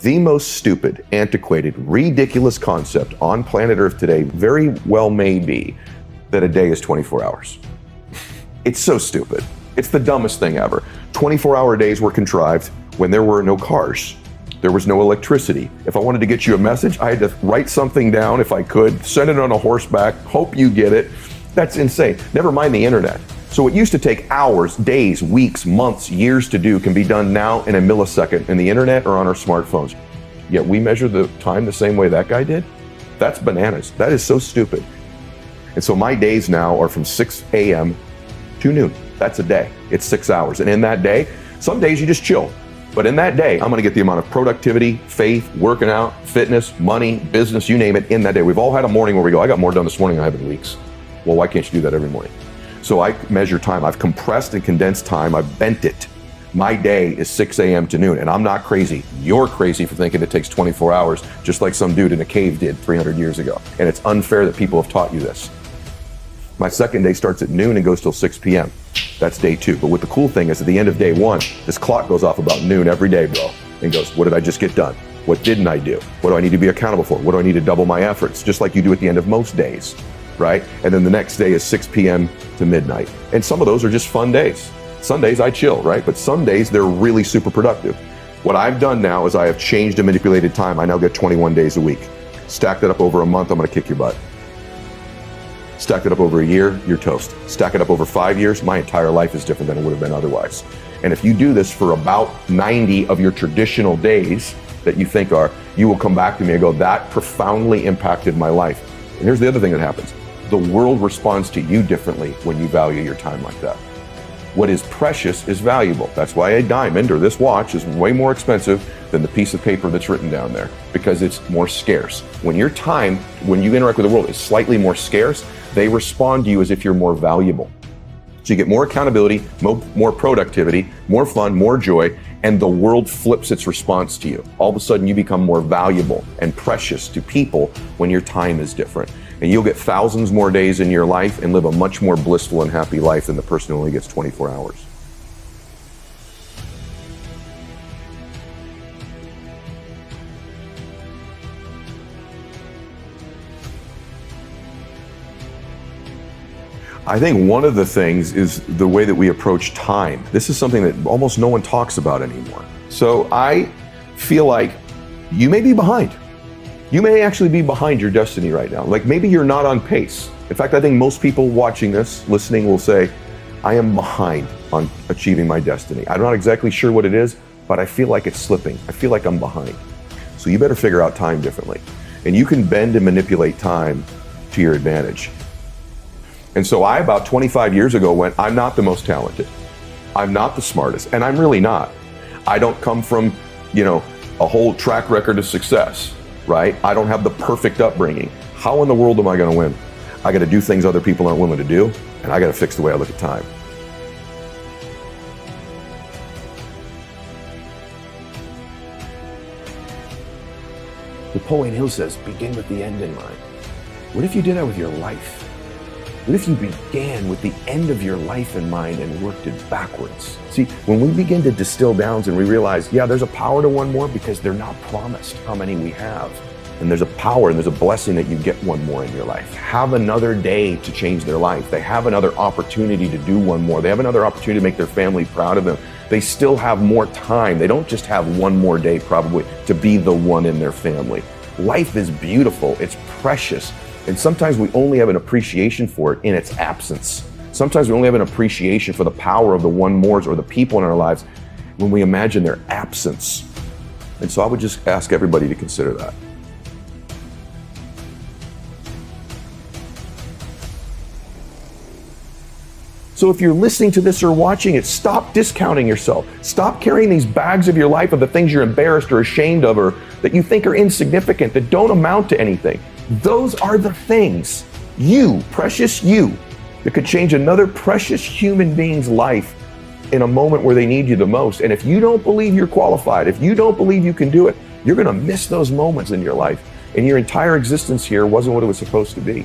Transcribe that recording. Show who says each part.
Speaker 1: The most stupid, antiquated, ridiculous concept on planet Earth today very well may be that a day is 24 hours. It's so stupid. It's the dumbest thing ever. 24-hour days were contrived when there were no cars. There was no electricity. If I wanted to get you a message, I had to write something down if I could, send it on a horseback, hope you get it. That's insane. Never mind the internet. So what used to take hours, days, weeks, months, years to do can be done now in a millisecond in the internet or on our smartphones. Yet we measure the time the same way that guy did? That's bananas. That is so stupid. And so my days now are from 6 a.m. to noon. That's a day. It's 6 hours. And in that day, some days you just chill. But in that day, I'm gonna get the amount of productivity, faith, working out, fitness, money, business, you name it, in that day. We've all had a morning where we go, I got more done this morning than I have in weeks. Well, why can't you do that every morning? So I measure time. I've compressed and condensed time. I've bent it. My day is 6 a.m. to noon, and I'm not crazy. You're crazy for thinking it takes 24 hours, just like some dude in a cave did 300 years ago. And it's unfair that people have taught you this. My second day starts at noon and goes till 6 p.m. That's day 2. But what the cool thing is, at the end of day 1, this clock goes off about noon every day, bro, and goes, what did I just get done? What didn't I do? What do I need to be accountable for? What do I need to double my efforts? Just like you do at the end of most days, right? And then the next day is 6 p.m. to midnight. And some of those are just fun days. Sundays I chill, right? But some days they're really super productive. What I've done now is I have changed and manipulated time. I now get 21 days a week. Stack that up over a month, I'm gonna kick your butt. Stack it up over a year, you're toast. Stack it up over 5 years, my entire life is different than it would have been otherwise. And if you do this for about 90 of your traditional days that you think are, you will come back to me and go, that profoundly impacted my life. And here's the other thing that happens. The world responds to you differently when you value your time like that. What is precious is valuable. That's why a diamond or this watch is way more expensive than the piece of paper that's written down there, because it's more scarce. When your time, when you interact with the world, is slightly more scarce, they respond to you as if you're more valuable. So you get more accountability, more productivity, more fun, more joy, and the world flips its response to you. All of a sudden you become more valuable and precious to people when your time is different. And you'll get thousands more days in your life and live a much more blissful and happy life than the person who only gets 24 hours. I think one of the things is the way that we approach time. This is something that almost no one talks about anymore. So I feel like you may be behind. You may actually be behind your destiny right now. Like maybe you're not on pace. In fact, I think most people watching this, listening, will say, I am behind on achieving my destiny. I'm not exactly sure what it is, but I feel like it's slipping. I feel like I'm behind. So you better figure out time differently. And you can bend and manipulate time to your advantage. And so I, about 25 years ago, went, I'm not the most talented. I'm not the smartest, and I'm really not. I don't come from, a whole track record of success, right? I don't have the perfect upbringing. How in the world am I gonna win? I gotta do things other people aren't willing to do, and I gotta fix the way I look at time. Napoleon Hill says, begin with the end in mind. What if you did that with your life? What if you began with the end of your life in mind and worked it backwards? See, when we begin to distill down and we realize, yeah, there's a power to one more because they're not promised how many we have. And there's a power and there's a blessing that you get one more in your life. Have another day to change their life. They have another opportunity to do one more. They have another opportunity to make their family proud of them. They still have more time. They don't just have one more day probably to be the one in their family. Life is beautiful. It's precious. And sometimes we only have an appreciation for it in its absence. Sometimes we only have an appreciation for the power of the one mores or the people in our lives when we imagine their absence. And so I would just ask everybody to consider that. So if you're listening to this or watching it, stop discounting yourself. Stop carrying these bags of your life of the things you're embarrassed or ashamed of or that you think are insignificant, that don't amount to anything. Those are the things, you, precious you, that could change another precious human being's life in a moment where they need you the most. And if you don't believe you're qualified, if you don't believe you can do it, you're gonna miss those moments in your life. And your entire existence here wasn't what it was supposed to be.